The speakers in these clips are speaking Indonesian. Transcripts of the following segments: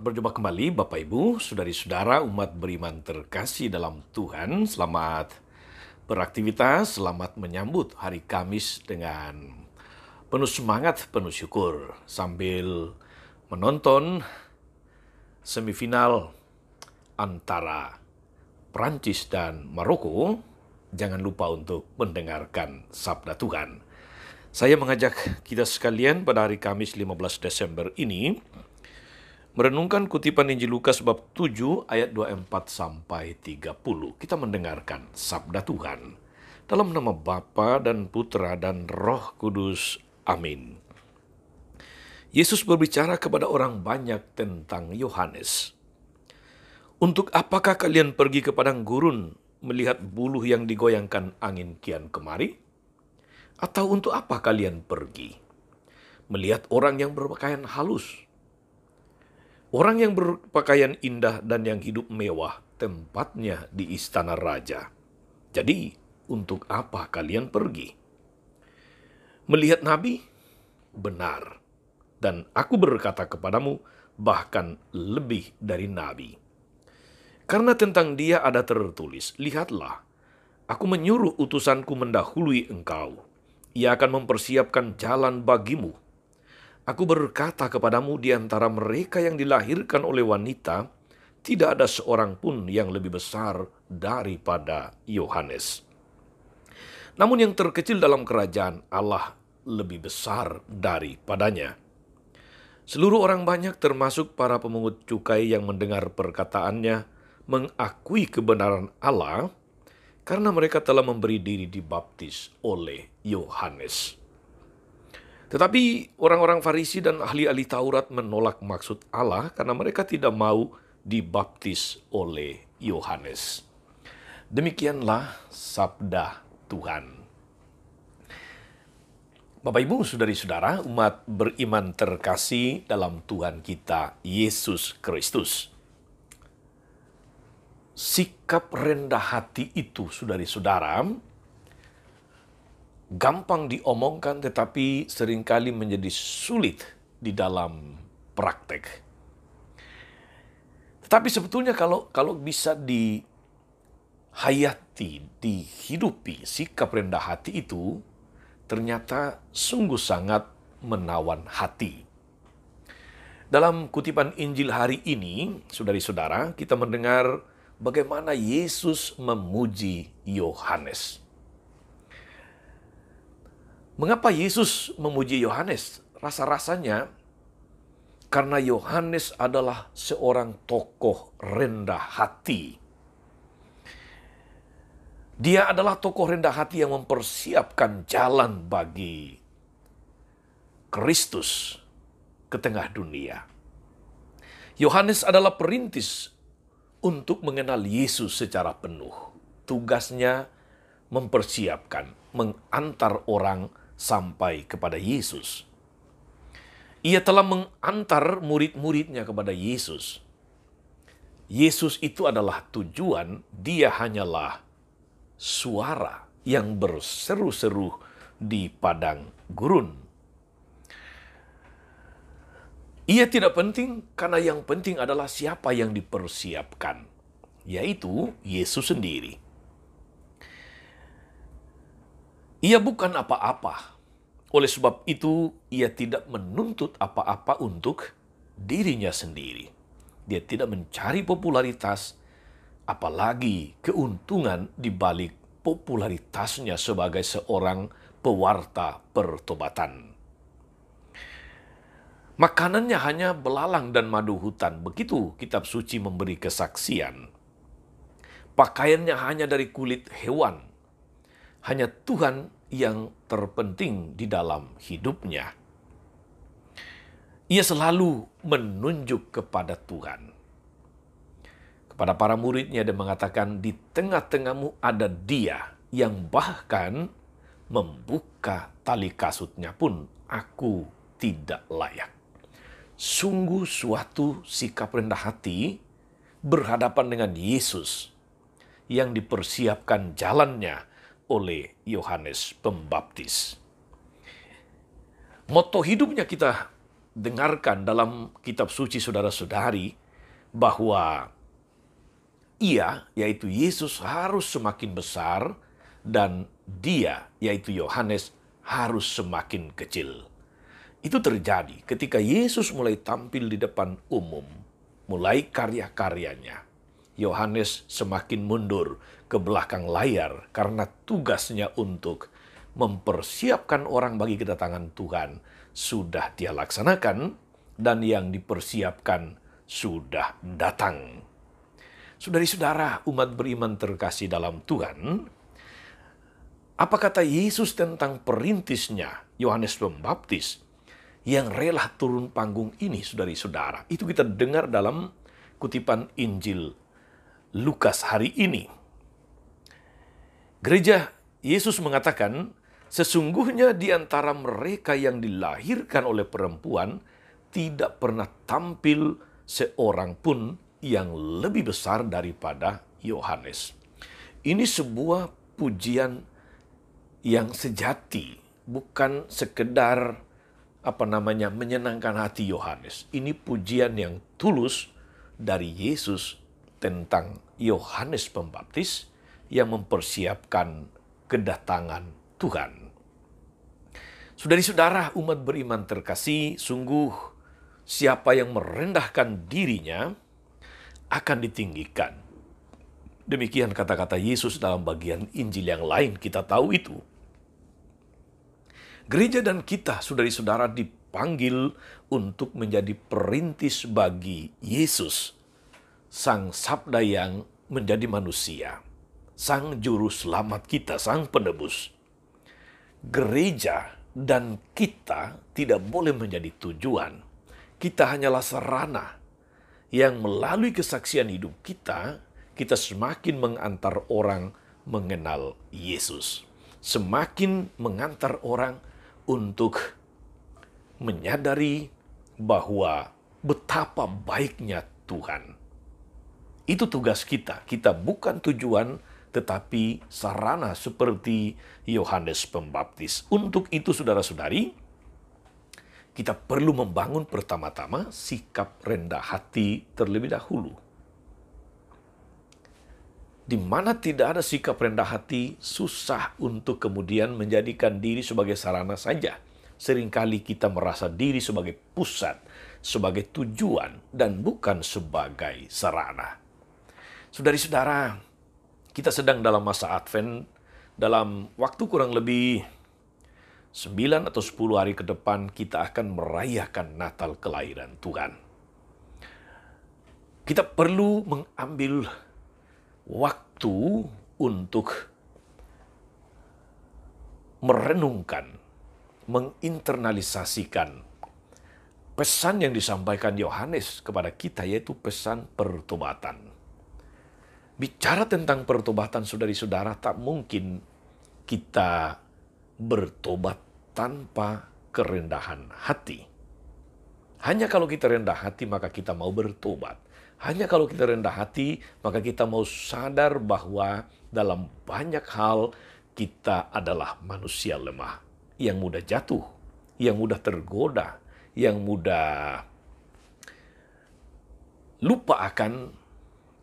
Selamat berjumpa kembali Bapak Ibu, saudari-saudara umat beriman terkasih dalam Tuhan. Selamat beraktivitas, selamat menyambut hari Kamis dengan penuh semangat, penuh syukur. Sambil menonton semifinal antara Prancis dan Maroko, jangan lupa untuk mendengarkan Sabda Tuhan. Saya mengajak kita sekalian pada hari Kamis 15 Desember ini merenungkan kutipan Injil Lukas bab 7 ayat 24 sampai 30. Kita mendengarkan sabda Tuhan dalam nama Bapa dan Putra dan Roh Kudus. Amin. Yesus berbicara kepada orang banyak tentang Yohanes. Untuk apakah kalian pergi ke padang gurun melihat buluh yang digoyangkan angin kian kemari? Atau untuk apa kalian pergi melihat orang yang berpakaian halus? Orang yang berpakaian indah dan yang hidup mewah, tempatnya di istana raja. Jadi, untuk apa kalian pergi? Melihat nabi? Benar. Dan aku berkata kepadamu, bahkan lebih dari nabi. Karena tentang dia ada tertulis, lihatlah, aku menyuruh utusanku mendahului engkau. Ia akan mempersiapkan jalan bagimu. Aku berkata kepadamu, di antara mereka yang dilahirkan oleh wanita, tidak ada seorang pun yang lebih besar daripada Yohanes. Namun yang terkecil dalam kerajaan Allah lebih besar daripadanya. Seluruh orang banyak termasuk para pemungut cukai yang mendengar perkataannya mengakui kebenaran Allah karena mereka telah memberi diri dibaptis oleh Yohanes. Tetapi orang-orang Farisi dan ahli-ahli Taurat menolak maksud Allah karena mereka tidak mau dibaptis oleh Yohanes. Demikianlah sabda Tuhan. Bapak Ibu, saudari-saudara, umat beriman terkasih dalam Tuhan kita Yesus Kristus. Sikap rendah hati itu, saudari-saudara, gampang diomongkan tetapi seringkali menjadi sulit di dalam praktek. Tetapi sebetulnya kalau bisa dihayati, dihidupi, sikap rendah hati itu ternyata sungguh sangat menawan hati. Dalam kutipan Injil hari ini, saudari-saudara, kita mendengar bagaimana Yesus memuji Yohanes. Mengapa Yesus memuji Yohanes? Rasa-rasanya karena Yohanes adalah seorang tokoh rendah hati. Dia adalah tokoh rendah hati yang mempersiapkan jalan bagi Kristus ke tengah dunia. Yohanes adalah perintis untuk mengenal Yesus secara penuh. Tugasnya mempersiapkan, mengantar orang sampai kepada Yesus. Ia telah mengantar murid-muridnya kepada Yesus. Yesus itu adalah tujuan, dia hanyalah suara yang berseru-seru di padang gurun. Ia tidak penting karena yang penting adalah siapa yang dipersiapkan, yaitu Yesus sendiri. Ia bukan apa-apa. Oleh sebab itu, ia tidak menuntut apa-apa untuk dirinya sendiri. Dia tidak mencari popularitas, apalagi keuntungan di balik popularitasnya sebagai seorang pewarta pertobatan. Makanannya hanya belalang dan madu hutan. Begitu kitab suci memberi kesaksian. Pakaiannya hanya dari kulit hewan. Hanya Tuhan yang terpenting di dalam hidupnya. Ia selalu menunjuk kepada Tuhan. Kepada para muridnya dia mengatakan, di tengah-tengahmu ada dia yang bahkan membuka tali kasutnya pun aku tidak layak. Sungguh suatu sikap rendah hati berhadapan dengan Yesus yang dipersiapkan jalannya oleh Yohanes Pembaptis. Moto hidupnya kita dengarkan dalam kitab suci saudara-saudari bahwa ia, yaitu Yesus, harus semakin besar dan dia, yaitu Yohanes, harus semakin kecil. Itu terjadi ketika Yesus mulai tampil di depan umum, mulai karya-karyanya. Yohanes semakin mundur ke belakang layar karena tugasnya untuk mempersiapkan orang bagi kedatangan Tuhan sudah dia laksanakan dan yang dipersiapkan sudah datang. Saudari-saudara, umat beriman terkasih dalam Tuhan, apa kata Yesus tentang perintisnya Yohanes Pembaptis yang rela turun panggung ini, saudari-saudara? Itu kita dengar dalam kutipan Injil Lukas hari ini. Gereja Yesus mengatakan, sesungguhnya di antara mereka yang dilahirkan oleh perempuan tidak pernah tampil seorang pun yang lebih besar daripada Yohanes. Ini sebuah pujian yang sejati, bukan sekedar menyenangkan hati Yohanes. Ini pujian yang tulus dari Yesus tentang Yohanes Pembaptis yang mempersiapkan kedatangan Tuhan. Saudari-saudara, umat beriman terkasih, sungguh siapa yang merendahkan dirinya akan ditinggikan. Demikian kata-kata Yesus dalam bagian Injil yang lain, kita tahu itu. Gereja dan kita, saudari-saudara, dipanggil untuk menjadi perintis bagi Yesus, Sang Sabda yang menjadi manusia, Sang Juru Selamat kita, Sang Penebus. Gereja dan kita tidak boleh menjadi tujuan. Kita hanyalah sarana yang melalui kesaksian hidup kita semakin mengantar orang mengenal Yesus. Semakin mengantar orang untuk menyadari bahwa betapa baiknya Tuhan. Itu tugas kita. Kita bukan tujuan, tetapi sarana seperti Yohanes Pembaptis. Untuk itu, saudara-saudari, kita perlu membangun pertama-tama sikap rendah hati terlebih dahulu. Di mana tidak ada sikap rendah hati, susah untuk kemudian menjadikan diri sebagai sarana saja. Seringkali kita merasa diri sebagai pusat, sebagai tujuan, dan bukan sebagai sarana. Saudari-saudara, kita sedang dalam masa Advent, dalam waktu kurang lebih 9 atau 10 hari ke depan kita akan merayakan Natal kelahiran Tuhan. Kita perlu mengambil waktu untuk merenungkan, menginternalisasikan pesan yang disampaikan Yohanes kepada kita, yaitu pesan pertobatan. Bicara tentang pertobatan, saudari-saudara, tak mungkin kita bertobat tanpa kerendahan hati. Hanya kalau kita rendah hati, maka kita mau bertobat. Hanya kalau kita rendah hati, maka kita mau sadar bahwa dalam banyak hal kita adalah manusia lemah, yang mudah jatuh, yang mudah tergoda, yang mudah lupa akan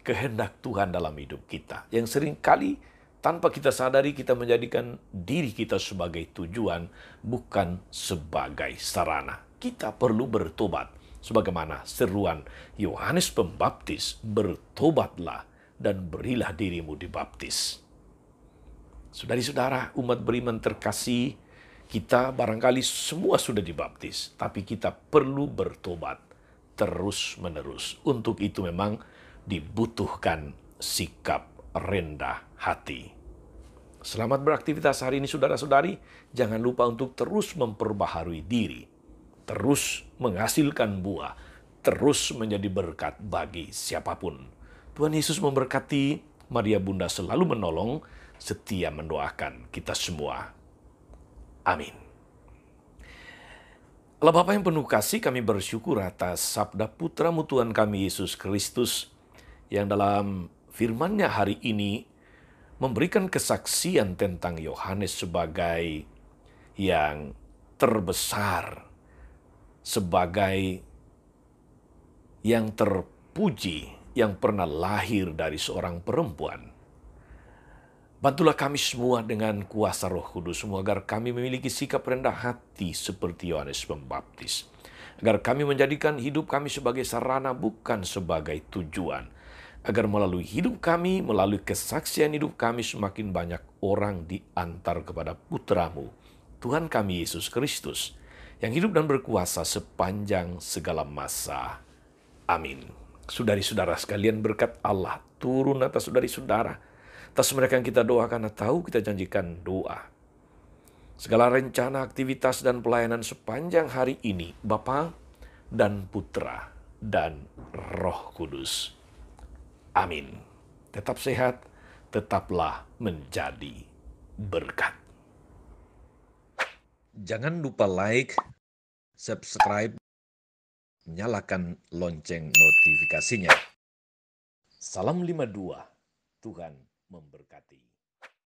kehendak Tuhan dalam hidup kita. Yang seringkali tanpa kita sadari kita menjadikan diri kita sebagai tujuan, bukan sebagai sarana. Kita perlu bertobat. Sebagaimana seruan Yohanes Pembaptis, bertobatlah dan berilah dirimu dibaptis. Saudari-saudara, umat beriman terkasih, kita barangkali semua sudah dibaptis, tapi kita perlu bertobat terus-menerus. Untuk itu memang dibutuhkan sikap rendah hati. Selamat beraktivitas hari ini, saudara-saudari. Jangan lupa untuk terus memperbaharui diri, terus menghasilkan buah, terus menjadi berkat bagi siapapun. Tuhan Yesus memberkati. Maria Bunda selalu menolong, setia mendoakan kita semua. Amin. Allah Bapa yang penuh kasih, kami bersyukur atas sabda putra-Mu Tuhan kami Yesus Kristus yang dalam firman-Nya hari ini memberikan kesaksian tentang Yohanes sebagai yang terbesar, sebagai yang terpuji yang pernah lahir dari seorang perempuan. Bantulah kami semua dengan kuasa Roh Kudus-Mu agar kami memiliki sikap rendah hati seperti Yohanes Pembaptis. Agar kami menjadikan hidup kami sebagai sarana bukan sebagai tujuan. Agar melalui hidup kami, melalui kesaksian hidup kami semakin banyak orang diantar kepada Putra-Mu, Tuhan kami Yesus Kristus, yang hidup dan berkuasa sepanjang segala masa. Amin. Saudari-saudara sekalian, berkat Allah turun atas saudari-saudara, atas mereka yang kita doakan atau kita janjikan doa. Segala rencana, aktivitas, dan pelayanan sepanjang hari ini, Bapa dan Putra dan Roh Kudus. Amin. Tetap sehat, tetaplah menjadi berkat. Jangan lupa like, subscribe, nyalakan lonceng notifikasinya. Salam 52, Tuhan memberkati.